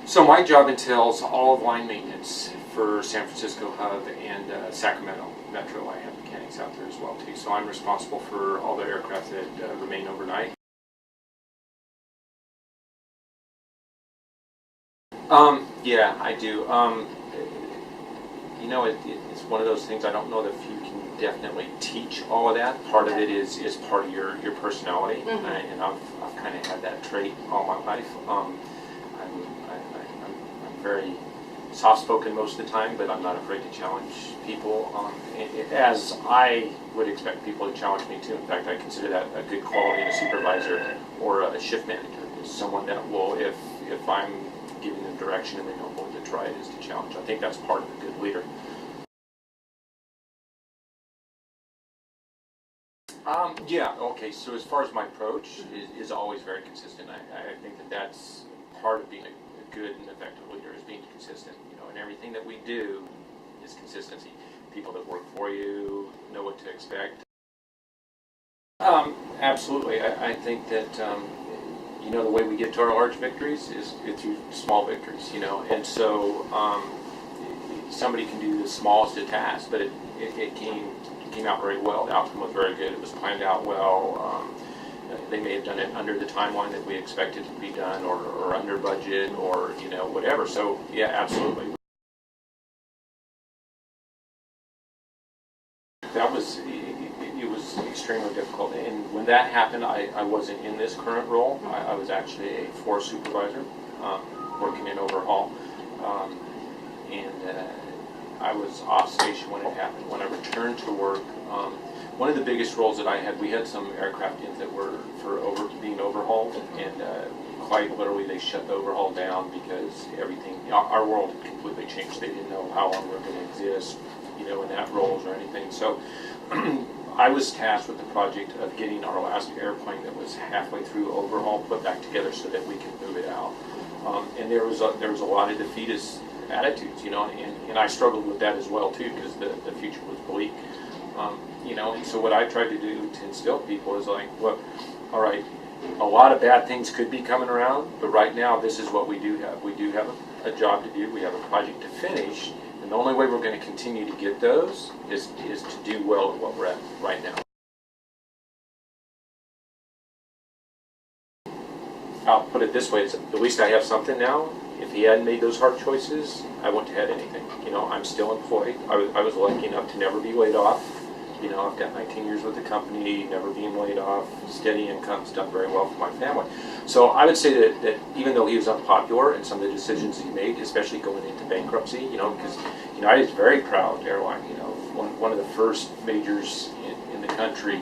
So my job entails all of line maintenance for San Francisco Hub and Sacramento Metro. I have mechanics out there as well too. So I'm responsible for all the aircraft that remain overnight. Yeah, I do. You know, it's one of those things. I don't know if you can definitely teach all of that. Part of it is part of your personality, and I've kind of had that trait all my life. I'm very soft-spoken most of the time, but I'm not afraid to challenge people, as I would expect people to challenge me too. In fact, I consider that a good quality in a supervisor or a shift manager, is someone that will, if I'm giving them direction and they don't know what to try, it is to challenge. I think that's part of a good leader. Yeah, okay, so as far as my approach is always very consistent. I think that's part of being a good and effective leader, is being consistent. You know, and everything that we do is consistency. People that work for you know what to expect. Absolutely. I think that you know, the way we get to our large victories is through small victories. You know, and so somebody can do the smallest of tasks, but it came out very well. The outcome was very good. It was planned out well. They may have done it under the timeline that we expected to be done, or under budget, or you know, whatever. So yeah, absolutely. That was it was extremely difficult, and when that happened, I wasn't in this current role. I was actually a force supervisor, working in overhaul, and I was off station when it happened. When I returned to work, one of the biggest roles that I had, we had some aircraft in that were being overhauled, and quite literally they shut the overhaul down because everything, our world had completely changed. They didn't know how long we were going to exist, you know, in that roles or anything. So I was tasked with the project of getting our last airplane that was halfway through overhaul put back together so that we could move it out. And there was a lot of defeatist attitudes, you know, and I struggled with that as well too, because the future was bleak. You know, and so what I tried to do to instill people is like, look, all right, a lot of bad things could be coming around, but right now this is what we do have. We do have a job to do. We have a project to finish, and the only way we're going to continue to get those is to do well at what we're at right now. I'll put it this way, at least I have something now. If he hadn't made those hard choices, I wouldn't have had anything. You know, I'm still employed. I was lucky enough to never be laid off. You know, I've got 19 years with the company, never being laid off, steady income's done very well for my family. So I would say that even though he was unpopular in some of the decisions he made, especially going into bankruptcy, you know, because United is a very proud airline, you know, one of the first majors in the country.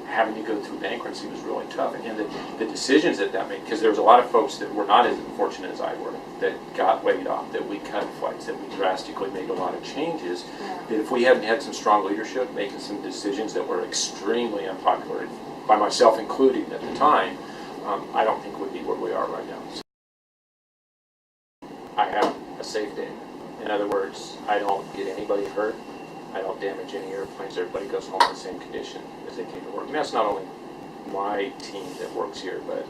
Having to go through bankruptcy was really tough, and the decisions that made, because there was a lot of folks that were not as fortunate as I were, that got laid off, that we cut flights, that we drastically made a lot of changes, that if we hadn't had some strong leadership making some decisions that were extremely unpopular, by myself included at the time, I don't think we'd be where we are right now. So I have a safe day. In other words, I don't get anybody hurt. I don't damage any airplanes. Everybody goes home in the same condition as they came to work. And that's not only my team that works here, but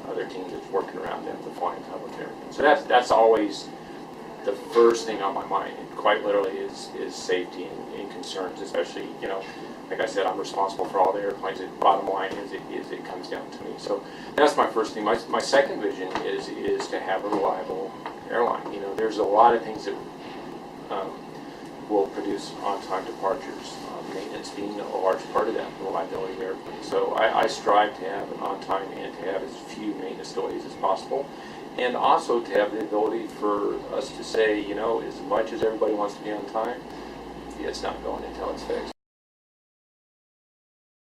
other teams that's working around them, the flying public and everything. So that's always the first thing on my mind. And quite literally is safety and concerns, especially, you know, like I said, I'm responsible for all the airplanes. The bottom line is it comes down to me. So that's my first thing. My second vision is to have a reliable airline. You know, there's a lot of things that will produce on-time departures, maintenance being a large part of that, reliability of airplanes. So I strive to have an on-time and to have as few maintenance delays as possible, and also to have the ability for us to say, you know, as much as everybody wants to be on time, it's not going until it's fixed.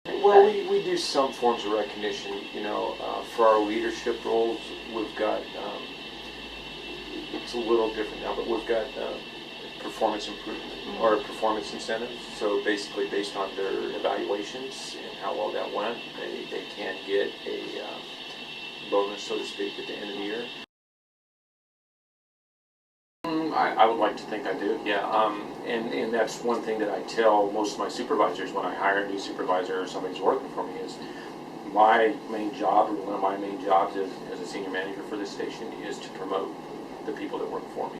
Well, we do some forms of recognition, you know, for our leadership roles. We've got, it's a little different now, but we've got performance improvement or performance incentives. So basically based on their evaluations and how well that went, they can get a bonus, so to speak, at the end of the year. I would like to think I do, yeah. And that's one thing that I tell most of my supervisors when I hire a new supervisor or somebody's working for me is, my main job, or one of my main jobs as a senior manager for this station, is to promote the people that work for me.